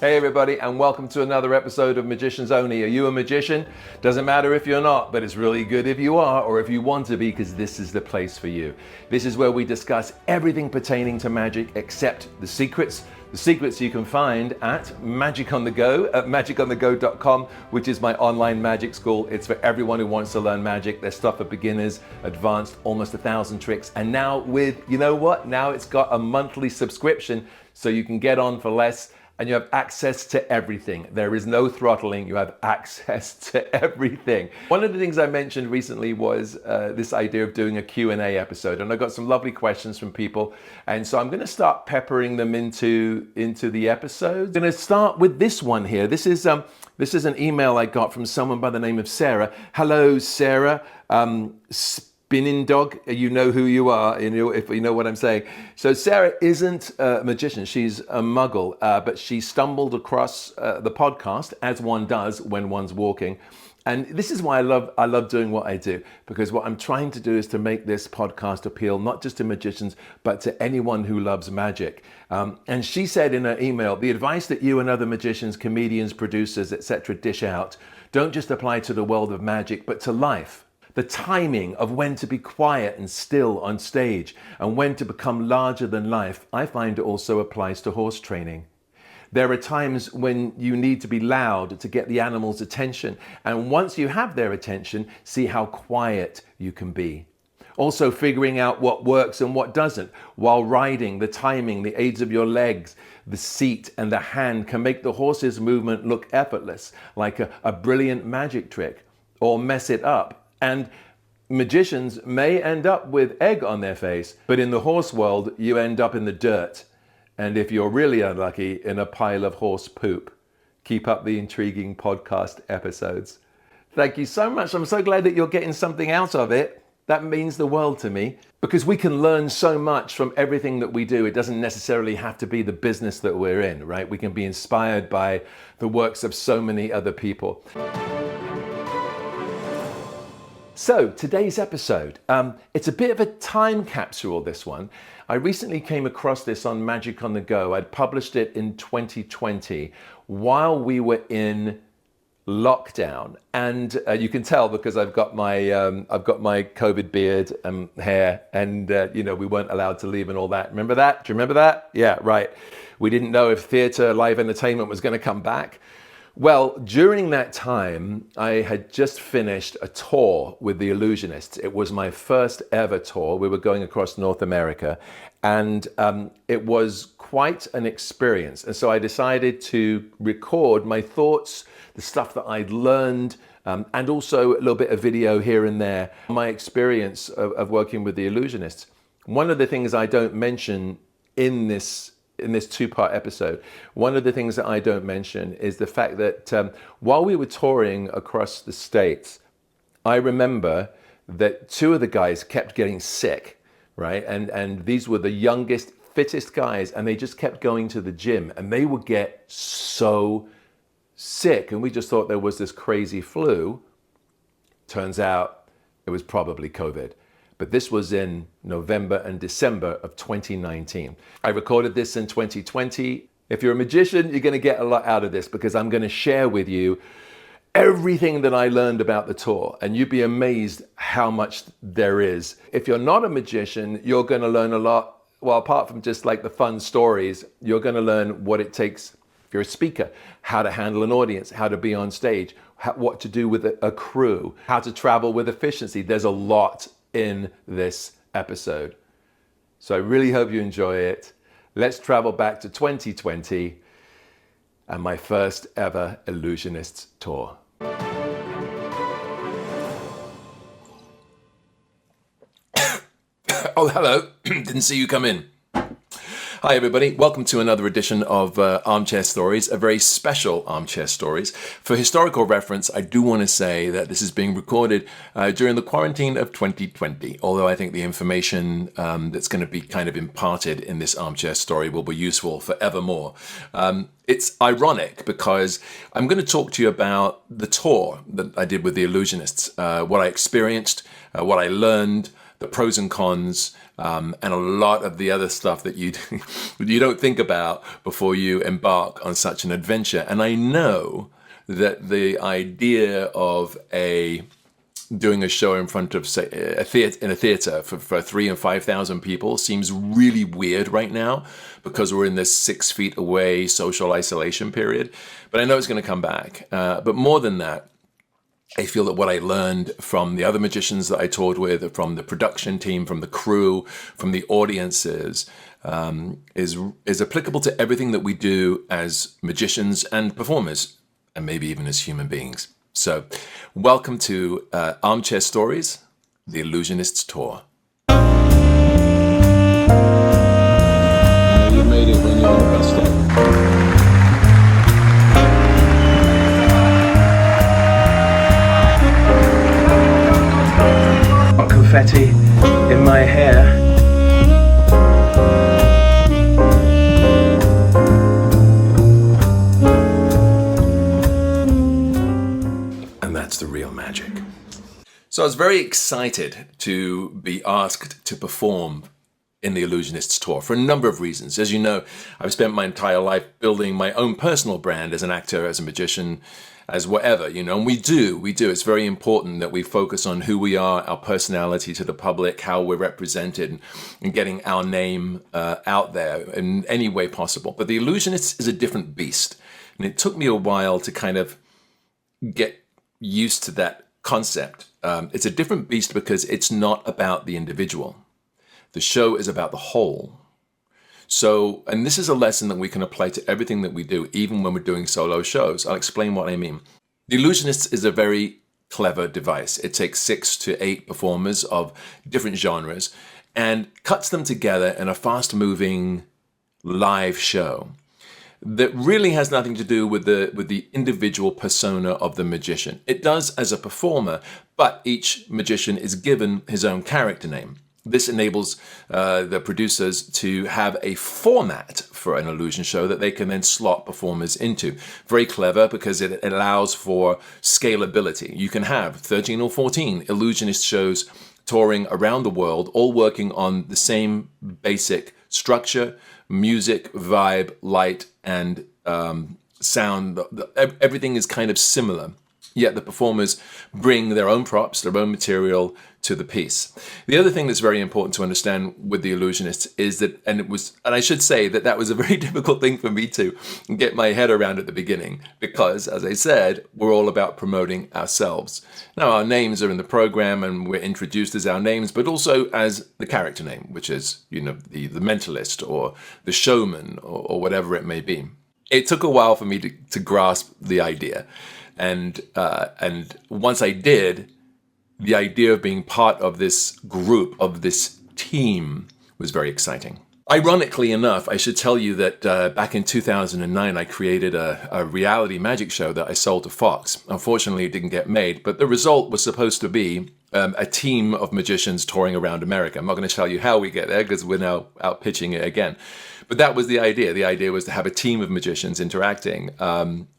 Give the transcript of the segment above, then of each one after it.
Hey everybody, and welcome to another episode of Magicians Only. Are you a magician? Doesn't matter if you're not, but it's really good if you are or if you want to be, because this is the place for you. This is where we discuss everything pertaining to magic except the secrets. The secrets you can find at Magic on the Go, at magiconthego.com, which is my online magic school. It's for everyone who wants to learn magic. There's stuff for beginners, advanced, almost 1,000 tricks. And now with, you know what? Now it's got a monthly subscription, so you can get on for less. And you have access to everything. There is no throttling, you have access to everything. One of the things I mentioned recently was this idea of doing a Q&A episode, and I got some lovely questions from people, and so I'm gonna start peppering them into the episodes. I'm gonna start with this one here. This is an email I got from someone by the name of Sarah. Hello, Sarah. Spinning dog, you know who you are, if you know what I'm saying. So Sarah isn't a magician, she's a muggle, but she stumbled across the podcast, as one does when one's walking. And this is why I love doing what I do, because what I'm trying to do is to make this podcast appeal not just to magicians, but to anyone who loves magic. And she said in her email, the advice that you and other magicians, comedians, producers, etc. dish out don't just apply to the world of magic, but to life. The timing of when to be quiet and still on stage and when to become larger than life, I find also applies to horse training. There are times when you need to be loud to get the animal's attention, and once you have their attention, see how quiet you can be. Also figuring out what works and what doesn't. While riding, the timing, the aids of your legs, the seat and the hand can make the horse's movement look effortless, like a brilliant magic trick, or mess it up. And magicians may end up with egg on their face, but in the horse world, you end up in the dirt. And if you're really unlucky, in a pile of horse poop. Keep up the intriguing podcast episodes. Thank you so much. I'm so glad that you're getting something out of it. That means the world to me, because we can learn so much from everything that we do. It doesn't necessarily have to be the business that we're in, right? We can be inspired by the works of so many other people. So today's episode, it's a bit of a time capsule, this one. I recently came across this on Magic on the Go. I'd published it in 2020 while we were in lockdown. And you can tell because I've got my COVID beard and hair, and we weren't allowed to leave and all that. Remember that? Do you remember that? Yeah, right. We didn't know if theatre, live entertainment was going to come back. Well, during that time, I had just finished a tour with the Illusionists. It was my first ever tour. We were going across North America, and it was quite an experience. And so I decided to record my thoughts, the stuff that I'd learned, and also a little bit of video here and there, my experience of working with the Illusionists. One of the things I don't mention in this two-part episode, one of the things that I don't mention is the fact that while we were touring across the States, I remember that two of the guys kept getting sick, right? And these were the youngest, fittest guys, and they just kept going to the gym, and they would get so sick, and we just thought there was this crazy flu. Turns out it was probably COVID. But this was in November and December of 2019. I recorded this in 2020. If you're a magician, you're going to get a lot out of this, because I'm going to share with you everything that I learned about the tour, and you'd be amazed how much there is. If you're not a magician, you're going to learn a lot. Well, apart from just like the fun stories, you're going to learn what it takes if you're a speaker, how to handle an audience, how to be on stage, what to do with a crew, how to travel with efficiency. There's a lot in this episode. So I really hope you enjoy it. Let's travel back to 2020 and my first ever Illusionists tour. Oh, hello. Didn't see you come in. Hi everybody, welcome to another edition of Armchair Stories, a very special Armchair Stories. For historical reference, I do want to say that this is being recorded during the quarantine of 2020, although I think the information that's going to be kind of imparted in this Armchair Story will be useful forevermore. It's ironic because I'm going to talk to you about the tour that I did with the Illusionists, what I experienced, what I learned, the pros and cons, and a lot of the other stuff that you don't think about before you embark on such an adventure. And I know that the idea of doing a show in front of, say, in a theater for 3,000 and 5,000 people seems really weird right now, because we're in this 6 feet away social isolation period. But I know it's going to come back. But more than that, I feel that what I learned from the other magicians that I toured with, from the production team, from the crew, from the audiences, is applicable to everything that we do as magicians and performers, and maybe even as human beings. So, welcome to Armchair Stories, the Illusionists Tour. You made it when you're the best Got confetti in my hair. That's the real magic. So I was very excited to be asked to perform in the Illusionists Tour for a number of reasons. As you know, I've spent my entire life building my own personal brand as an actor, as a magician, as whatever, and we do. It's very important that we focus on who we are, our personality to the public, how we're represented, and getting our name out there in any way possible. But the Illusionists is a different beast. And it took me a while to kind of get used to that concept. It's a different beast because it's not about the individual. The show is about the whole. So, and this is a lesson that we can apply to everything that we do, even when we're doing solo shows. I'll explain what I mean. The Illusionists is a very clever device. It takes 6 to 8 performers of different genres and cuts them together in a fast-moving live show that really has nothing to do with the individual persona of the magician. It does as a performer, but each magician is given his own character name. This enables the producers to have a format for an illusion show that they can then slot performers into. Very clever, because it allows for scalability. You can have 13 or 14 illusionist shows touring around the world, all working on the same basic structure, music, vibe, light, and sound. Everything is kind of similar, yet the performers bring their own props, their own material to the piece. The other thing that's very important to understand with the Illusionists is that, and I should say that was a very difficult thing for me to get my head around at the beginning, because, as I said, we're all about promoting ourselves. Now, our names are in the program, and we're introduced as our names, but also as the character name, which is, the mentalist or the showman or whatever it may be. It took a while for me to grasp the idea, and once I did, the idea of being part of this group, of this team, was very exciting. Ironically enough, I should tell you that back in 2009, I created a reality magic show that I sold to Fox. Unfortunately, it didn't get made, but the result was supposed to be a team of magicians touring around America. I'm not going to tell you how we get there, because we're now out pitching it again. But that was the idea. The idea was to have a team of magicians interacting.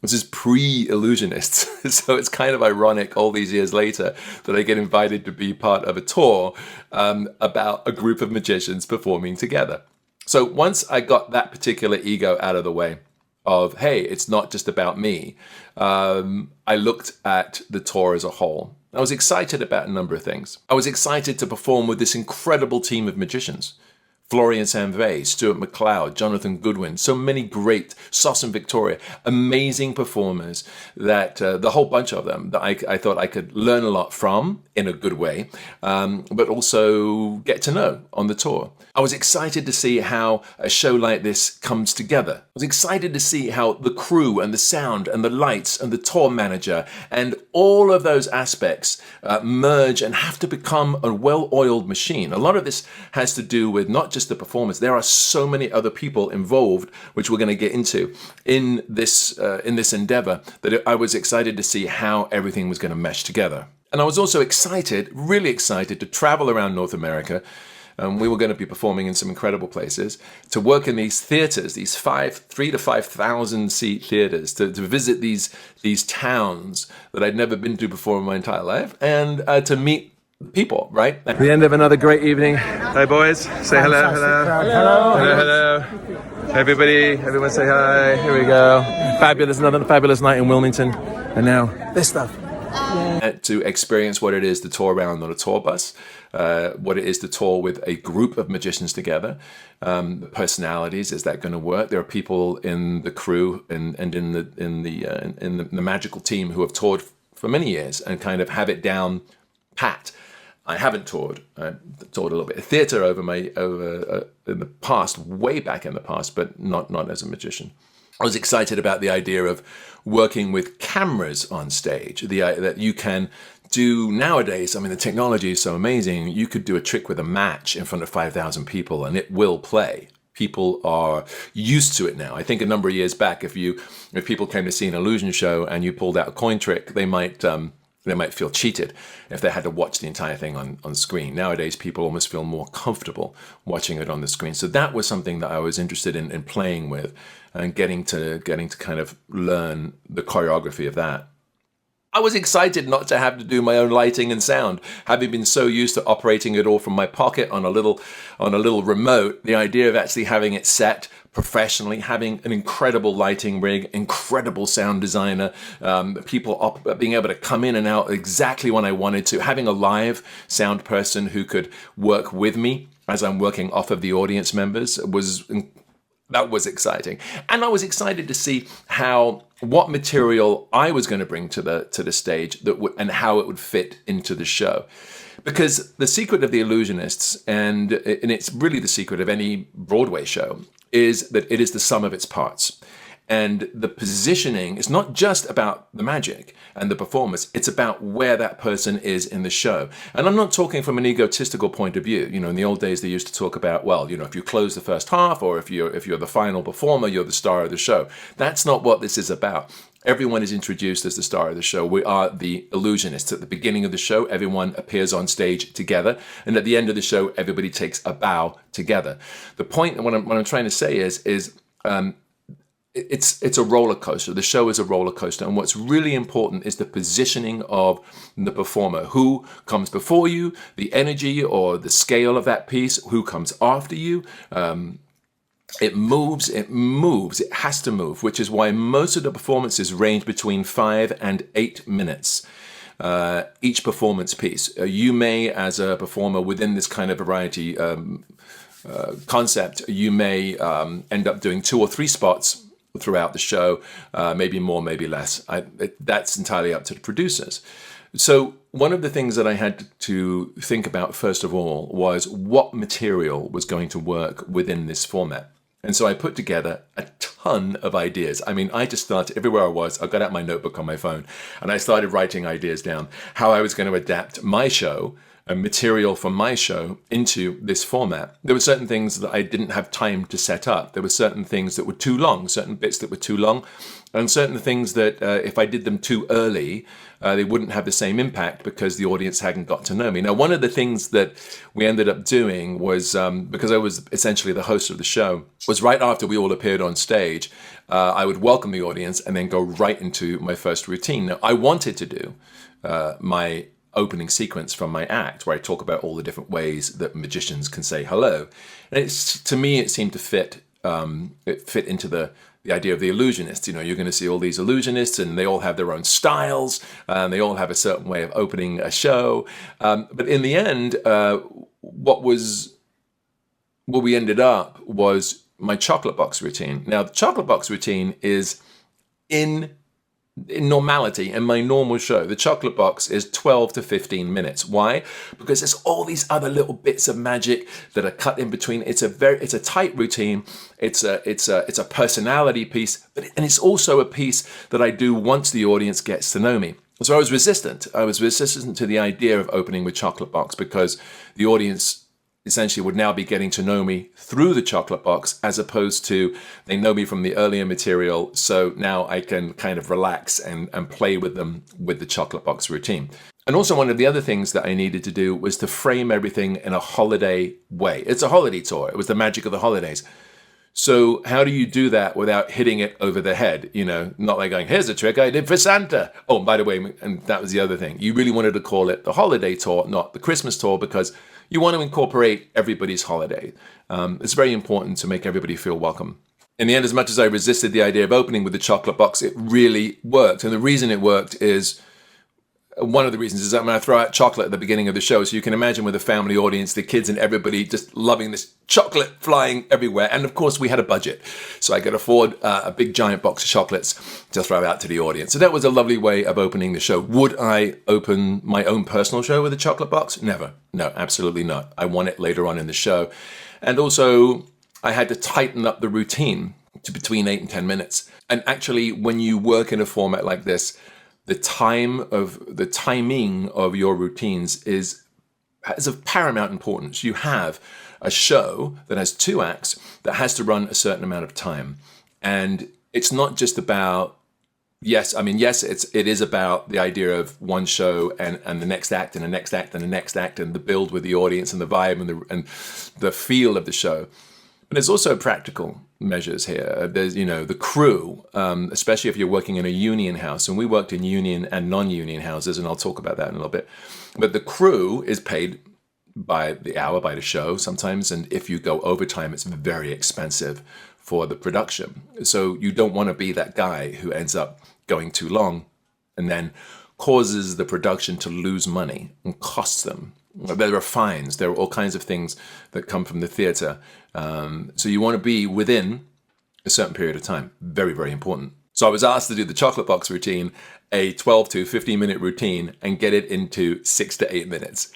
This is pre-Illusionists, so it's kind of ironic all these years later that I get invited to be part of a tour about a group of magicians performing together. So once I got that particular ego out of the way of, hey, it's not just about me, I looked at the tour as a whole. I was excited about a number of things. I was excited to perform with this incredible team of magicians. Florian Sanvey, Stuart McLeod, Jonathan Goodwin, so many great, Sauce and Victoria, amazing performers that the whole bunch of them that I thought I could learn a lot from in a good way, but also get to know on the tour. I was excited to see how a show like this comes together. I was excited to see how the crew and the sound and the lights and the tour manager and all of those aspects merge and have to become a well-oiled machine. A lot of this has to do with not just the performance. There are so many other people involved, which we're going to get into in this endeavor, that I was excited to see how everything was going to mesh together. And I was also excited, really excited, to travel around North America. We were going to be performing in some incredible places, to work in these theaters, these 3,000 to 5,000 seat theaters, to visit these towns that I'd never been to before in my entire life, and to meet people, right? The end of another great evening. Hey boys, say hello, hello. Everyone say hi. Here we go. Another fabulous night in Wilmington. And now, this stuff. To experience what it is to tour around on a tour bus, what it is to tour with a group of magicians together, the personalities. Is that going to work? There are people in the crew and in the magical team who have toured for many years and kind of have it down pat. I haven't toured. I toured a little bit of theatre in the past, way back in the past, but not as a magician. I was excited about the idea of working with cameras on stage, that you can do nowadays. I mean, the technology is so amazing. You could do a trick with a match in front of 5,000 people and it will play. People are used to it now. I think a number of years back, if people came to see an illusion show and you pulled out a coin trick, they might feel cheated if they had to watch the entire thing on screen. Nowadays, people almost feel more comfortable watching it on the screen. So that was something that I was interested in playing with and getting to kind of learn the choreography of that. I was excited not to have to do my own lighting and sound, having been so used to operating it all from my pocket on a little remote. The idea of actually having it set professionally, having an incredible lighting rig, incredible sound designer, people being able to come in and out exactly when I wanted to, having a live sound person who could work with me as I'm working off of the audience members that was exciting. And I was excited to see what material I was going to bring to the stage and how it would fit into the show. Because the secret of the Illusionists, and it's really the secret of any Broadway show, is that it is the sum of its parts. And the positioning is not just about the magic and the performance, it's about where that person is in the show. And I'm not talking from an egotistical point of view. In the old days they used to talk about, if you close the first half or if you're the final performer, you're the star of the show. That's not what this is about. Everyone is introduced as the star of the show. We are the Illusionists. At the beginning of the show, everyone appears on stage together. And at the end of the show, everybody takes a bow together. The point, what I'm trying to say is it's a roller coaster. The show is a roller coaster. And what's really important is the positioning of the performer. Who comes before you, the energy or the scale of that piece, who comes after you. It moves, it has to move, which is why most of the performances range between 5 and 8 minutes. Each performance piece. You may, as a performer within this kind of variety concept, you may end up doing 2 or 3 spots throughout the show, maybe more, maybe less. That's entirely up to the producers. So one of the things that I had to think about first of all was what material was going to work within this format. And so I put together a ton of ideas. I mean, I just started everywhere I was. I got out my notebook on my phone and I started writing ideas down, how I was going to adapt my show and material from my show into this format. There were certain things that I didn't have time to set up. There were certain things that were too long, certain bits that were too long, and certain things that if I did them too early, they wouldn't have the same impact because the audience hadn't got to know me. Now, one of the things that we ended up doing was, because I was essentially the host of the show, was right after we all appeared on stage, I would welcome the audience and then go right into my first routine. Now, I wanted to do my opening sequence from my act where I talk about all the different ways that magicians can say hello. And to me, it seemed to fit into the idea of the Illusionists. You're going to see all these Illusionists and they all have their own styles and they all have a certain way of opening a show. But in the end, what we ended up was my chocolate box routine. Now, the chocolate box routine is in normality, in my normal show, the chocolate box is 12 to 15 minutes. Why? Because there's all these other little bits of magic that are cut in between. It's a tight routine. It's a personality piece, and it's also a piece that I do once the audience gets to know me. So I was resistant. To the idea of opening with chocolate box because the audience essentially would now be getting to know me through the chocolate box as opposed to they know me from the earlier material. So now I can kind of relax and play with them with the chocolate box routine. And also one of the other things that I needed to do was to frame everything in a holiday way. It's a holiday tour. It was the magic of the holidays. So how do you do that without hitting it over the head? You know, not like going, here's a trick I did for Santa. Oh, by the way, and that was the other thing. You really wanted to call it the holiday tour, not the Christmas tour, because you want to incorporate everybody's holiday. It's very important to make everybody feel welcome. In the end, as much as I resisted the idea of opening with the chocolate box, it really worked. And the reason it worked is, one of the reasons is that when I throw out chocolate at the beginning of the show, so you can imagine with a family audience, the kids and everybody just loving this chocolate flying everywhere. And of course, we had a budget, so I could afford a big giant box of chocolates to throw out to the audience. So that was a lovely way of opening the show. Would I open my own personal show with a chocolate box? Never. No, absolutely not. I want it later on in the show. And also, I had to tighten up the routine to between 8 and 10 minutes. And actually, when you work in a format like this, the timing of your routines is of paramount importance. You have a show that has 2 acts that has to run a certain amount of time. And it's not just about, yes, it is about the idea of one show and the next act and the next act and the next act and the build with the audience and the vibe and the feel of the show. But there's also practical measures here. There's, the crew, especially if you're working in a union house, and we worked in union and non-union houses, and I'll talk about that in a little bit. But the crew is paid by the hour, by the show sometimes, and if you go overtime, it's very expensive for the production. So you don't want to be that guy who ends up going too long and then causes the production to lose money and costs them. There are fines. There are all kinds of things that come from the theatre. So you want to be within a certain period of time. Very, very important. So I was asked to do the chocolate box routine, a 12 to 15 minute routine, and get it into 6 to 8 minutes.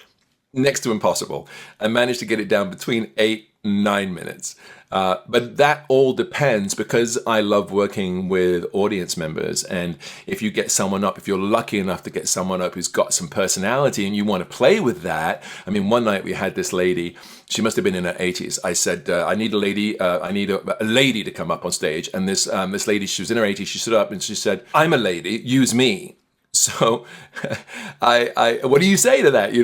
Next to impossible. I managed to get it down between 8 and 9 minutes. But that all depends, because I love working with audience members. And if you get someone up, if you're lucky enough to get someone up who's got some personality and you want to play with that. I mean, one night we had this lady, she must have been in her 80s. I said, I need a lady to come up on stage. And this lady, she was in her 80s, she stood up and she said, I'm a lady, use me. So what do you say to that,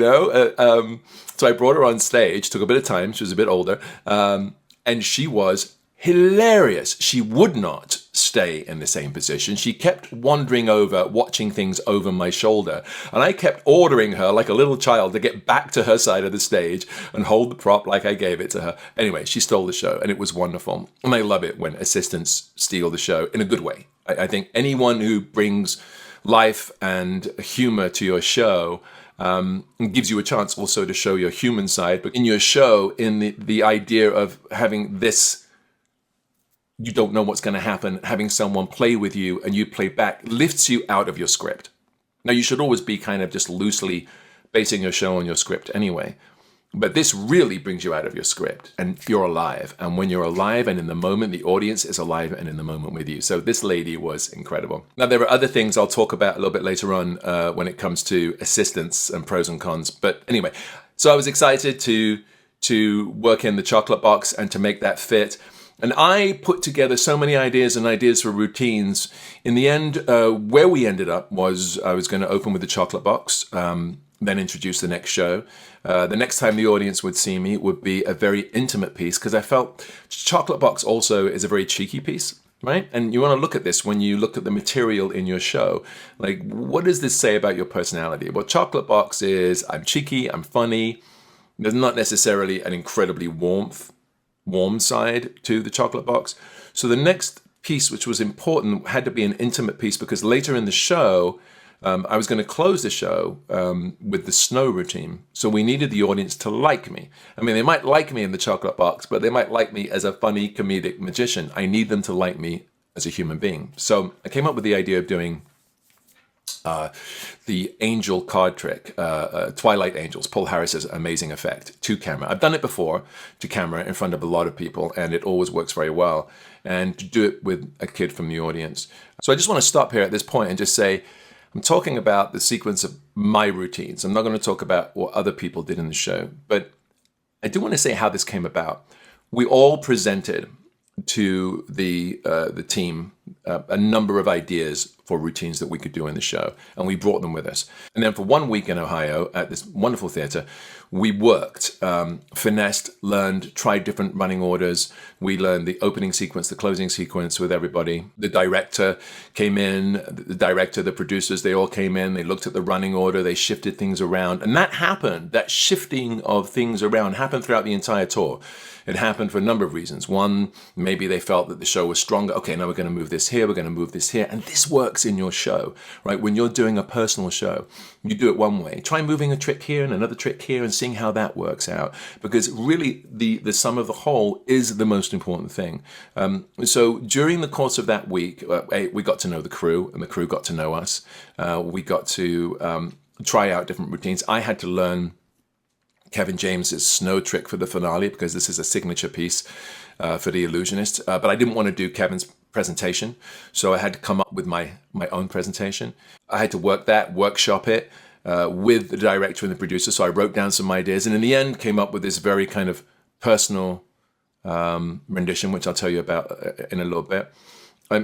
So I brought her on stage, took a bit of time, she was a bit older, and she was hilarious. She would not stay in the same position. She kept wandering over, watching things over my shoulder. And I kept ordering her like a little child to get back to her side of the stage and hold the prop like I gave it to her. Anyway, she stole the show and it was wonderful. And I love it when assistants steal the show in a good way. I think anyone who brings life and humor to your show and gives you a chance also to show your human side. But in your show, in the idea of having this, you don't know what's going to happen, having someone play with you and you play back lifts you out of your script. Now, you should always be kind of just loosely basing your show on your script anyway. But this really brings you out of your script and you're alive. And when you're alive and in the moment, the audience is alive and in the moment with you. So this lady was incredible. Now, there are other things I'll talk about a little bit later on when it comes to assistants and pros and cons. But anyway, so I was excited to work in the chocolate box and to make that fit. And I put together so many ideas for routines. In the end, where we ended up was I was going to open with the chocolate box, then introduce the next show. The next time the audience would see me would be a very intimate piece, because I felt chocolate box also is a very cheeky piece, right? And you want to look at this when you look at the material in your show. Like, what does this say about your personality? Well, chocolate box is I'm cheeky, I'm funny. There's not necessarily an incredibly warm side to the chocolate box. So the next piece, which was important, had to be an intimate piece, because later in the show, I was going to close the show with the snow routine. So we needed the audience to like me. I mean, they might like me in the chocolate box, but they might like me as a funny comedic magician. I need them to like me as a human being. So I came up with the idea of doing the angel card trick, Twilight Angels, Paul Harris's amazing effect to camera. I've done it before to camera in front of a lot of people, and it always works very well. And to do it with a kid from the audience. So I just want to stop here at this point and just say, I'm talking about the sequence of my routines. I'm not going to talk about what other people did in the show, but I do want to say how this came about. We all presented to the team, a number of ideas for routines that we could do in the show, and we brought them with us. And then for 1 week in Ohio at this wonderful theater, we worked, finessed, learned, tried different running orders. We learned the opening sequence, the closing sequence with everybody. The director came in, the producers, they all came in, they looked at the running order, they shifted things around. And that happened, that shifting of things around happened throughout the entire tour. It happened for a number of reasons. One, maybe they felt that the show was stronger. Okay, now we're going to move this here, we're going to move this here. And this works in your show, right? When you're doing a personal show, you do it one way. Try moving a trick here and another trick here and seeing how that works out. Because really, the sum of the whole is the most important thing. So during the course of that week, we got to know the crew, and the crew got to know us. We got to try out different routines. I had to learn Kevin James's snow trick for the finale, because this is a signature piece for the Illusionists. But I didn't want to do Kevin's presentation, so I had to come up with my own presentation. I had to workshop it with the director and the producer. So I wrote down some ideas, and in the end came up with this very kind of personal rendition, which I'll tell you about in a little bit.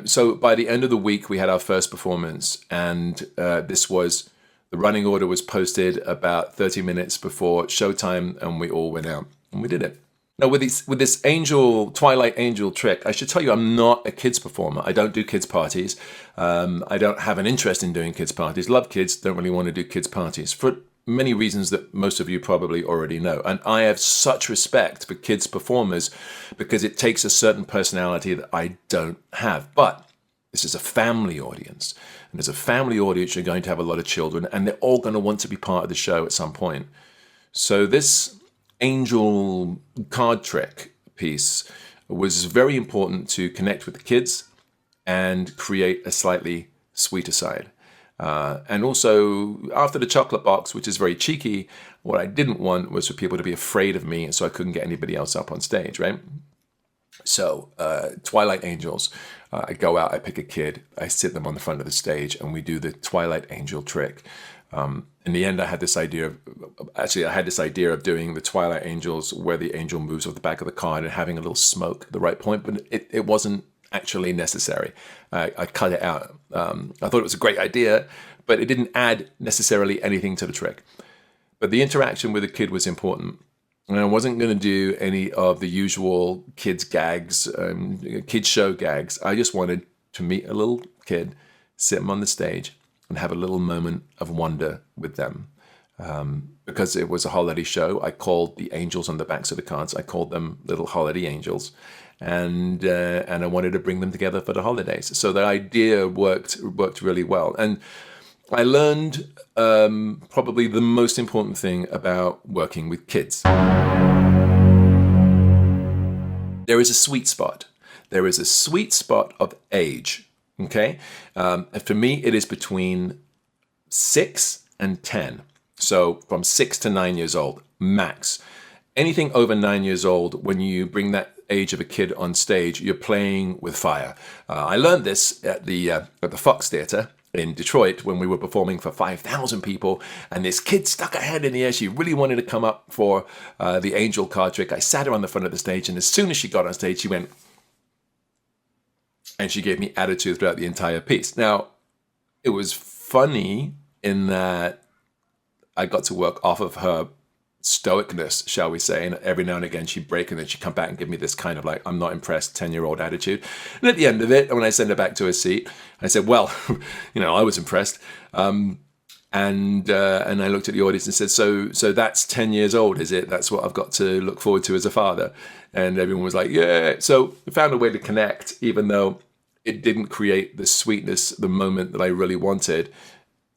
So by the end of the week, we had our first performance, and the running order was posted about 30 minutes before showtime, and we all went out and we did it. Now with this Twilight Angel trick, I should tell you I'm not a kids performer. I don't do kids parties. I don't have an interest in doing kids parties. Love kids, don't really want to do kids parties for many reasons that most of you probably already know. And I have such respect for kids performers because it takes a certain personality that I don't have. But this is a family audience. And as a family audience, you're going to have a lot of children, and they're all going to want to be part of the show at some point. So this angel card trick piece was very important to connect with the kids and create a slightly sweeter side. And also, after the chocolate box, which is very cheeky, what I didn't want was for people to be afraid of me, so I couldn't get anybody else up on stage, right? So, Twilight Angels, I go out, I pick a kid, I sit them on the front of the stage, and we do the Twilight Angel trick. In the end, I had this idea of doing the Twilight Angels where the angel moves off the back of the card and having a little smoke at the right point, but it wasn't actually necessary. I cut it out. I thought it was a great idea, but it didn't add necessarily anything to the trick. But the interaction with the kid was important. And I wasn't going to do any of the usual kids gags, kids show gags. I just wanted to meet a little kid, sit them on the stage, and have a little moment of wonder with them. Because it was a holiday show, I called the angels on the backs of the cards, I called them little holiday angels. And I wanted to bring them together for the holidays. So the idea worked really well. And I learned probably the most important thing about working with kids. There is a sweet spot. There is a sweet spot of age, okay? And for me, it is between 6 and 10. So from 6 to 9 years old, max. Anything over 9 years old, when you bring that age of a kid on stage, you're playing with fire. I learned this at the Fox Theater in Detroit when we were performing for 5,000 people, and this kid stuck her head in the air. She really wanted to come up for the angel card trick. I sat her on the front of the stage, and as soon as she got on stage, she went, and she gave me attitude throughout the entire piece. Now, it was funny in that I got to work off of her stoicness, shall we say, and every now and again she'd break and then she'd come back and give me this kind of like, I'm not impressed 10-year-old attitude. And at the end of it, when I sent her back to her seat, I said, well, I was impressed. And I looked at the audience and said, so that's 10 years old, is it? That's what I've got to look forward to as a father. And everyone was like, yeah. So we found a way to connect, even though it didn't create the sweetness, the moment that I really wanted.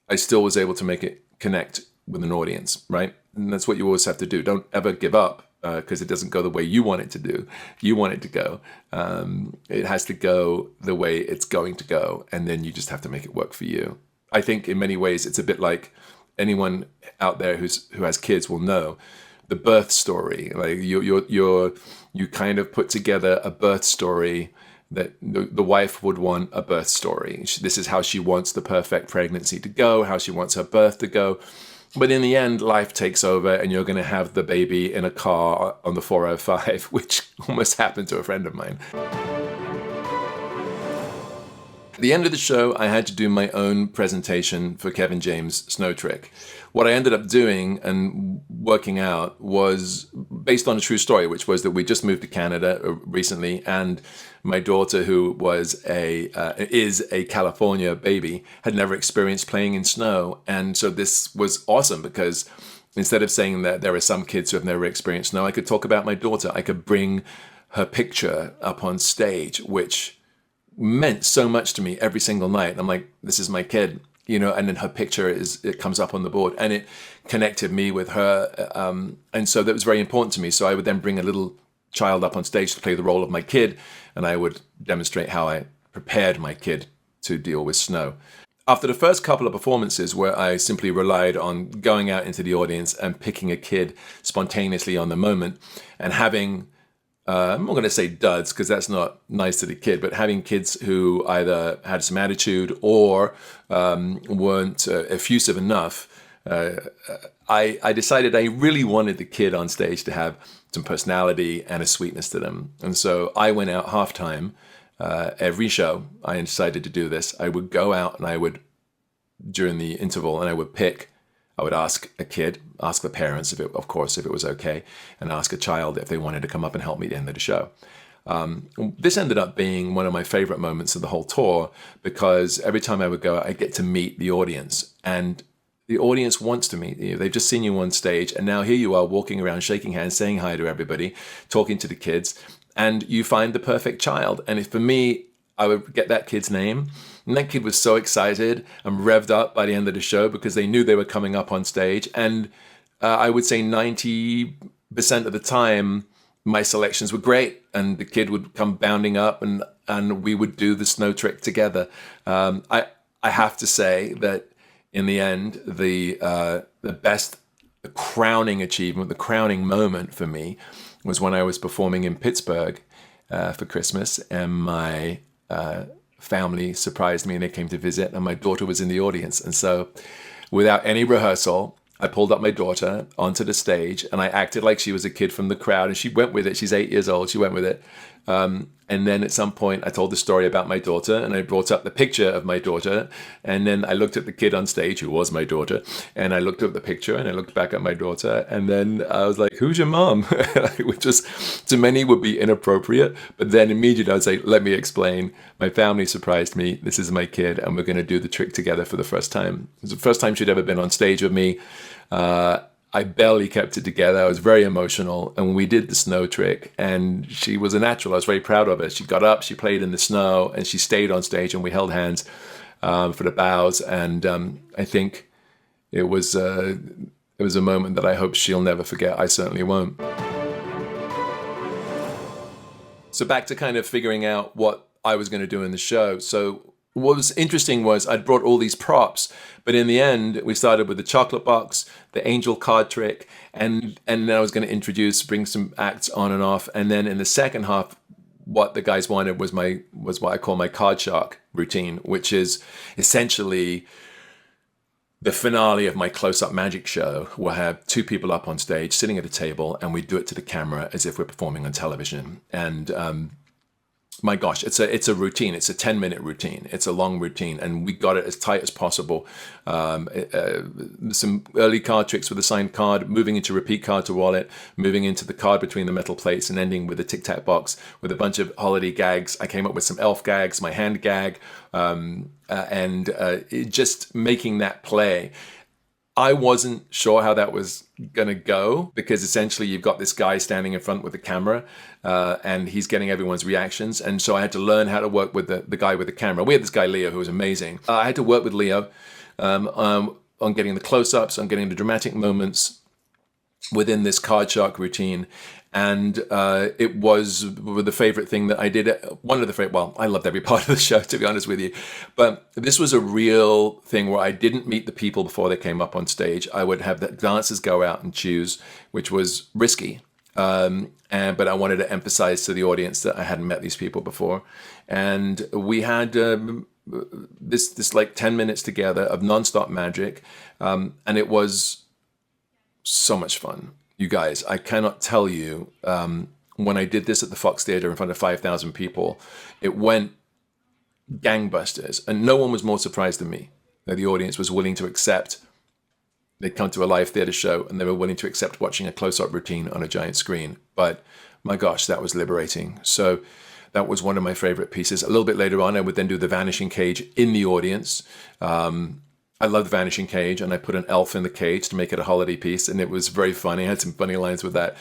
I still was able to make it connect with an audience, right? And that's what you always have to do. Don't ever give up because it doesn't go the way you want it to do. You want it to go. It has to go the way it's going to go. And then you just have to make it work for you. I think in many ways, it's a bit like anyone out there who has kids will know the birth story. Like you kind of put together a birth story that the wife would want a birth story. This is how she wants the perfect pregnancy to go, how she wants her birth to go. But in the end, life takes over and you're going to have the baby in a car on the 405, which almost happened to a friend of mine. At the end of the show, I had to do my own presentation for Kevin James' Snow Trick. What I ended up doing and working out was based on a true story, which was that we just moved to Canada recently, and my daughter, who is a California baby, had never experienced playing in snow. And so this was awesome because instead of saying that there are some kids who have never experienced snow, I could talk about my daughter. I could bring her picture up on stage, which meant so much to me every single night. I'm like, this is my kid, and then her picture it comes up on the board, and it connected me with her. And so that was very important to me. So I would then bring a little child up on stage to play the role of my kid, and I would demonstrate how I prepared my kid to deal with snow. After the first couple of performances where I simply relied on going out into the audience and picking a kid spontaneously on the moment and having I'm not going to say duds because that's not nice to the kid, but having kids who either had some attitude or weren't effusive enough, I decided I really wanted the kid on stage to have some personality and a sweetness to them. And so I went out halftime every show. I decided to do this. I would go out and I would, during the interval, and I would ask a kid, ask the parents, if it was okay, and ask a child if they wanted to come up and help me at the end of the show. This ended up being one of my favorite moments of the whole tour because every time I would go, I get to meet the audience, and the audience wants to meet you. They've just seen you on stage, and now here you are walking around, shaking hands, saying hi to everybody, talking to the kids, and you find the perfect child. And for me, I would get that kid's name. And that kid was so excited and revved up by the end of the show because they knew they were coming up on stage. And I would say 90% of the time, my selections were great. And the kid would come bounding up and we would do the snow trick together. I have to say that in the end, the best crowning achievement, the crowning moment for me was when I was performing in Pittsburgh for Christmas, and my family surprised me and they came to visit, and my daughter was in the audience. And so without any rehearsal, I pulled up my daughter onto the stage and I acted like she was a kid from the crowd, and she went with it. She's 8 years old. She went with it. And then at some point I told the story about my daughter, and I brought up the picture of my daughter, and then I looked at the kid on stage who was my daughter, and I looked at the picture and I looked back at my daughter, and then I was like, who's your mom? Which just to many would be inappropriate, but then immediately I was like, let me explain. My family surprised me. This is my kid, and we're going to do the trick together for the first time. It was the first time she'd ever been on stage with me. I barely kept it together. I was very emotional. And when we did the snow trick, and she was a natural, I was very proud of her. She got up, she played in the snow, and she stayed on stage, and we held hands for the bows. And I think it was a moment that I hope she'll never forget. I certainly won't. So back to kind of figuring out what I was going to do in the show. So what was interesting was I'd brought all these props, but in the end, we started with the chocolate box, the angel card trick, and then I was going to bring some acts on and off. And then in the second half, what the guys wanted was what I call my card shark routine, which is essentially the finale of my close-up magic show. We'll have two people up on stage sitting at a table, and we do it to the camera as if we're performing on television. And my gosh, it's a routine. It's a 10-minute routine. It's a long routine, and we got it as tight as possible. Some early card tricks with a signed card, moving into repeat card to wallet, moving into the card between the metal plates, and ending with a tic-tac box with a bunch of holiday gags. I came up with some elf gags, my hand gag, and just making that play. I wasn't sure how that was going to go, because essentially you've got this guy standing in front with the camera and he's getting everyone's reactions. And so I had to learn how to work with the guy with the camera. We had this guy, Leo, who was amazing. I had to work with Leo on getting the close-ups, on getting the dramatic moments within this card shark routine. And it was the favorite thing that I did. One of the favorite, well, I loved every part of the show, to be honest with you. But this was a real thing where I didn't meet the people before they came up on stage. I would have the dancers go out and choose, which was risky. But I wanted to emphasize to the audience that I hadn't met these people before. And we had this like 10 minutes together of nonstop magic. And it was so much fun. You guys, I cannot tell you, when I did this at the Fox Theatre in front of 5,000 people, it went gangbusters. And no one was more surprised than me that the audience was willing to accept. They'd come to a live theater show and they were willing to accept watching a close-up routine on a giant screen. But my gosh, that was liberating. So that was one of my favorite pieces. A little bit later on, I would then do the vanishing cage in the audience. I loved Vanishing Cage, and I put an elf in the cage to make it a holiday piece, and it was very funny. I had some funny lines with that.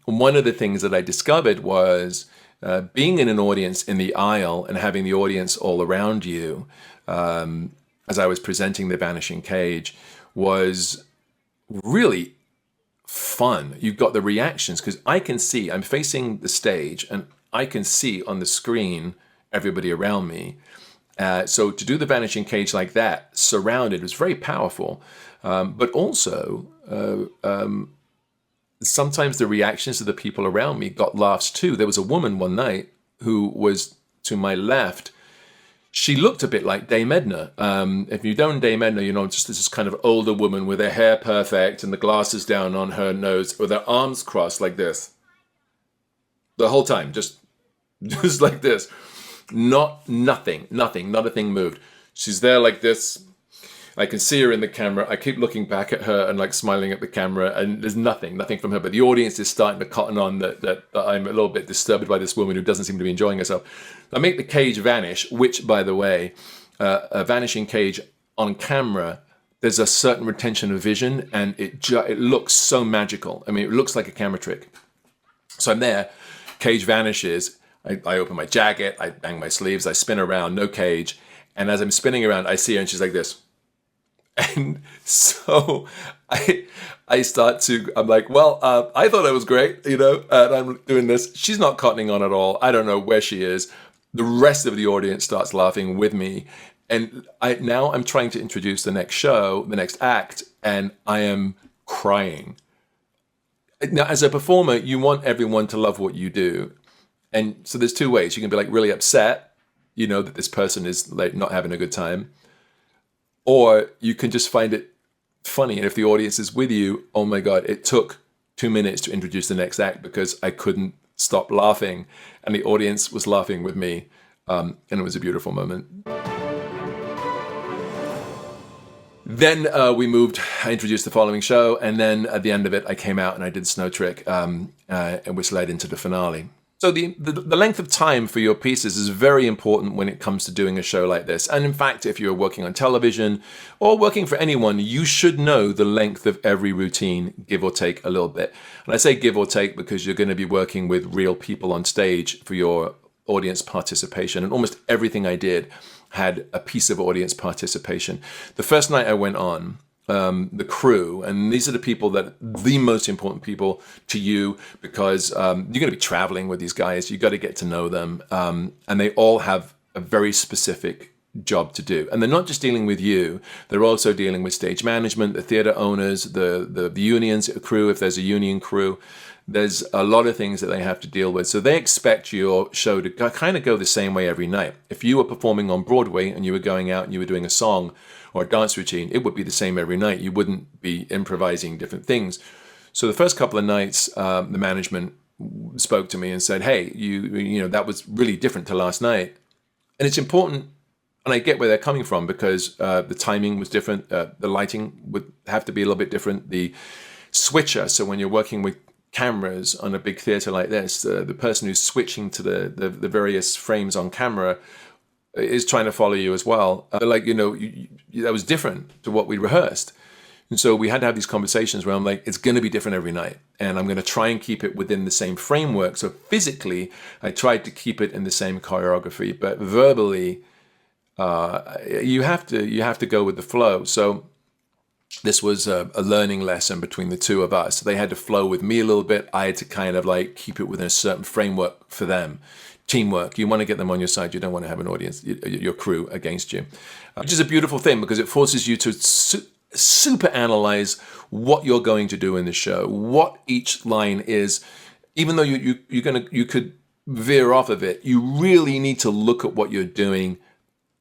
One of the things that I discovered was being in an audience in the aisle and having the audience all around you as I was presenting the Vanishing Cage was really fun. You've got the reactions, because I can see, I'm facing the stage, and I can see on the screen everybody around me. So to do the Vanishing Cage like that, surrounded, was very powerful. But also, sometimes the reactions of the people around me got laughs too. There was a woman one night who was to my left. She looked a bit like Dame Edna. If you don't Dame Edna, you know, just this kind of older woman with her hair perfect and the glasses down on her nose with her arms crossed like this. The whole time, just like this. Nothing, not a thing moved. She's there like this. I can see her in the camera. I keep looking back at her and like smiling at the camera, and there's nothing from her. But the audience is starting to cotton on that I'm a little bit disturbed by this woman who doesn't seem to be enjoying herself. I make the cage vanish, which, by the way, a vanishing cage on camera, there's a certain retention of vision, and it looks so magical. I mean, it looks like a camera trick. So I'm there, cage vanishes. I open my jacket, I bang my sleeves, I spin around, no cage. And as I'm spinning around, I see her and she's like this. And so I start to, I'm like, well, I thought it was great, you know, and I'm doing this. She's not cottoning on at all. I don't know where she is. The rest of the audience starts laughing with me. And now I'm trying to introduce the next show, the next act, and I am crying. Now, as a performer, you want everyone to love what you do. And so there's two ways. You can be like really upset, you know, that this person is like not having a good time. Or you can just find it funny. And if the audience is with you, oh my God, it took 2 minutes to introduce the next act because I couldn't stop laughing. And the audience was laughing with me. And it was a beautiful moment. Then we moved, I introduced the following show. And then at the end of it, I came out and I did Snow Trick, which led into the finale. So the length of time for your pieces is very important when it comes to doing a show like this. And in fact, if you're working on television or working for anyone, you should know the length of every routine, give or take a little bit. And I say give or take because you're going to be working with real people on stage for your audience participation. And almost everything I did had a piece of audience participation. The first night I went on, the crew, and these are the people that the most important people to you, because you're going to be traveling with these guys. You got to get to know them, and they all have a very specific job to do. And they're not just dealing with you; they're also dealing with stage management, the theater owners, the unions crew. If there's a union crew, there's a lot of things that they have to deal with. So they expect your show to kind of go the same way every night. If you were performing on Broadway and you were going out and you were doing a song or a dance routine, it would be the same every night. You wouldn't be improvising different things. So the first couple of nights, the management spoke to me and said, hey, you know, that was really different to last night. And it's important, and I get where they're coming from, because the timing was different. The lighting would have to be a little bit different. The switcher, so when you're working with cameras on a big theater like this, the person who's switching to the various frames on camera is trying to follow you as well. Like, you know, that was different to what we rehearsed. And so we had to have these conversations where I'm like, it's going to be different every night. And I'm going to try and keep it within the same framework. So physically, I tried to keep it in the same choreography, but verbally, you have to go with the flow. So this was a learning lesson between the two of us. So they had to flow with me a little bit. I had to kind of like keep it within a certain framework for them. Teamwork. You want to get them on your side. You don't want to have an audience, your crew against you, which is a beautiful thing because it forces you to super analyze what you're going to do in the show, what each line is. Even though you could veer off of it, you really need to look at what you're doing,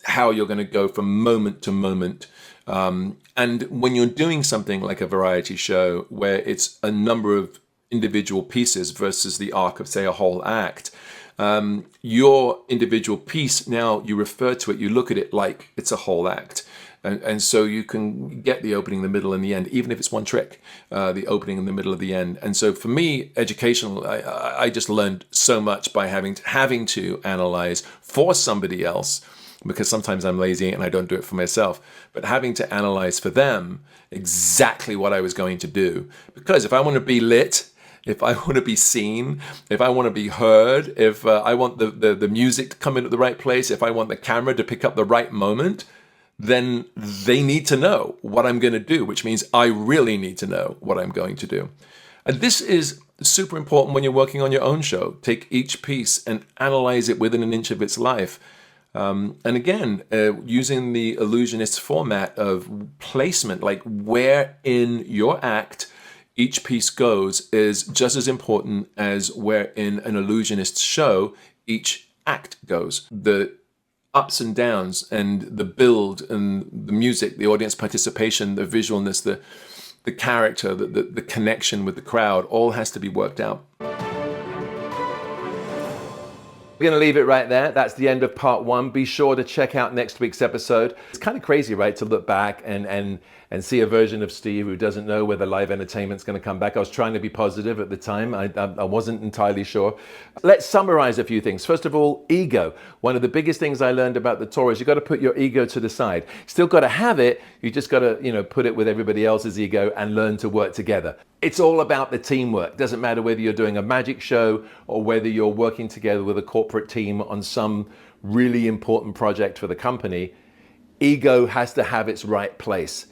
how you're going to go from moment to moment. And when you're doing something like a variety show where it's a number of individual pieces versus the arc of, say, a whole act, Your individual piece, now you refer to it, you look at it like it's a whole act. And so you can get the opening, the middle, and the end, even if it's one trick, the opening and the middle of the end. And so for me, educational, I just learned so much by having to analyze for somebody else, because sometimes I'm lazy and I don't do it for myself, but having to analyze for them exactly what I was going to do. Because if I want to be lit, if I want to be seen, if I want to be heard, if I want the music to come in at the right place, if I want the camera to pick up the right moment, then they need to know what I'm going to do, which means I really need to know what I'm going to do. And this is super important when you're working on your own show. Take each piece and analyze it within an inch of its life. And again, using the Illusionists format of placement, like where in your act each piece goes, is just as important as where in an Illusionist show each act goes. The ups and downs and the build and the music, the audience participation, the visualness, the character, the connection with the crowd, all has to be worked out. We're going to leave it right there. That's the end of part 1. Be sure to check out next week's episode. It's kind of crazy, right, to look back and see a version of Steve who doesn't know whether live entertainment's going to come back. I was trying to be positive at the time. I wasn't entirely sure. Let's summarize a few things. First of all, ego. One of the biggest things I learned about the tour is you've got to put your ego to the side. Still got to have it. You just got to, put it with everybody else's ego and learn to work together. It's all about the teamwork. Doesn't matter whether you're doing a magic show or whether you're working together with a corporate team on some really important project for the company. Ego has to have its right place.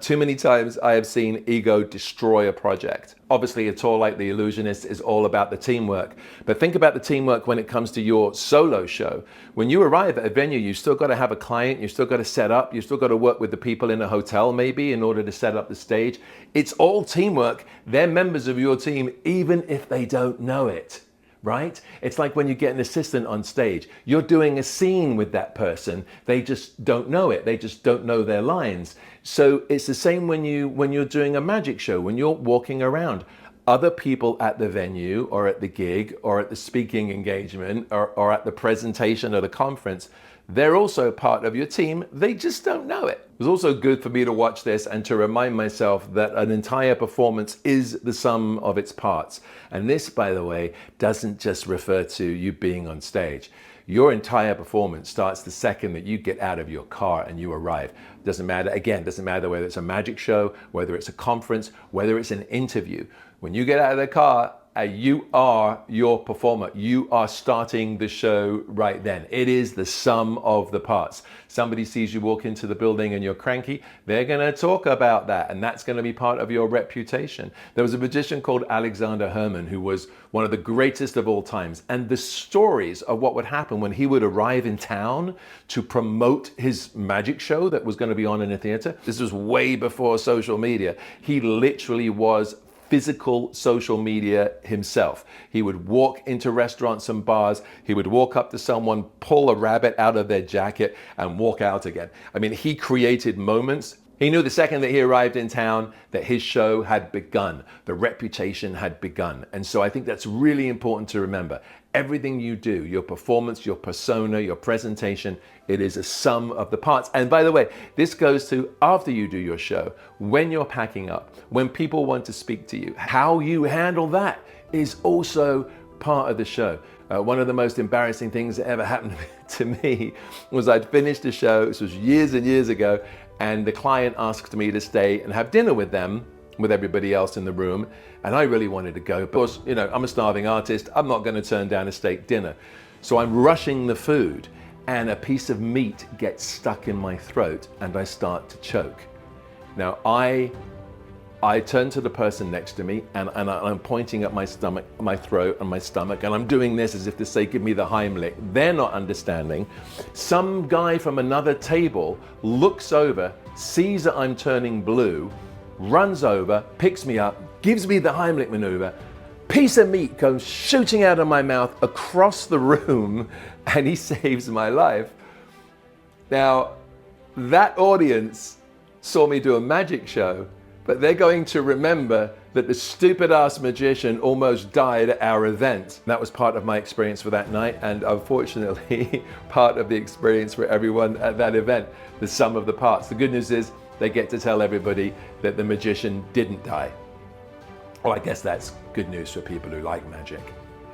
Too many times I have seen ego destroy a project. Obviously, a tour like the Illusionists is all about the teamwork. But think about the teamwork when it comes to your solo show. When you arrive at a venue, you've still got to have a client, you've still got to set up, you've still got to work with the people in a hotel maybe in order to set up the stage. It's all teamwork. They're members of your team, even if they don't know it. Right? It's like when you get an assistant on stage. You're doing a scene with that person. They just don't know it. They just don't know their lines. So it's the same when you're doing a magic show, when you're walking around. Other people at the venue or at the gig or at the speaking engagement or at the presentation at a conference, they're also part of your team. They just don't know it. It was also good for me to watch this and to remind myself that an entire performance is the sum of its parts. And this, by the way, doesn't just refer to you being on stage. Your entire performance starts the second that you get out of your car and you arrive. Doesn't matter whether it's a magic show, whether it's a conference, whether it's an interview. When you get out of the car, you are your performer. You are starting the show right then. It is the sum of the parts. Somebody sees you walk into the building and you're cranky, they're going to talk about that, and that's going to be part of your reputation. There was a magician called Alexander Herman who was one of the greatest of all times, and the stories of what would happen when he would arrive in town to promote his magic show that was going to be on in a theater. This was way before social media. He literally was physical social media himself. He would walk into restaurants and bars. He would walk up to someone, pull a rabbit out of their jacket and walk out again. I mean, he created moments. He knew the second that he arrived in town that his show had begun. The reputation had begun. And so I think that's really important to remember. Everything you do, your performance, your persona, your presentation, it is a sum of the parts. And by the way, this goes to after you do your show, when you're packing up, when people want to speak to you, how you handle that is also part of the show. One of the most embarrassing things that ever happened to me was I'd finished a show, this was years and years ago, and the client asked me to stay and have dinner with them, with everybody else in the room, and I really wanted to go. Of course, I'm a starving artist. I'm not going to turn down a steak dinner. So I'm rushing the food, and a piece of meat gets stuck in my throat, and I start to choke. Now, I turn to the person next to me, and I'm pointing at my stomach, my throat, and my stomach, and I'm doing this as if to say, give me the Heimlich. They're not understanding. Some guy from another table looks over, sees that I'm turning blue, runs over, picks me up, gives me the Heimlich maneuver. Piece of meat goes shooting out of my mouth across the room, and he saves my life. Now, that audience saw me do a magic show, but they're going to remember that the stupid ass magician almost died at our event. That was part of my experience for that night, and unfortunately part of the experience for everyone at that event, the sum of the parts. The good news is they get to tell everybody that the magician didn't die. Well, I guess that's good news for people who like magic.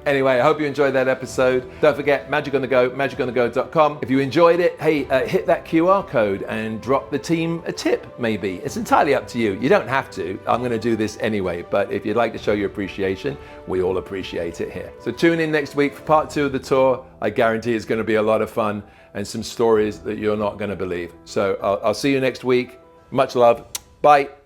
Anyway, I hope you enjoyed that episode. Don't forget, Magic on the Go, magiconthego.com. If you enjoyed it, hey, hit that QR code and drop the team a tip, maybe. It's entirely up to you. You don't have to. I'm going to do this anyway, but if you'd like to show your appreciation, we all appreciate it here. So tune in next week for part 2 of the tour. I guarantee it's going to be a lot of fun and some stories that you're not going to believe. So I'll see you next week. Much love. Bye.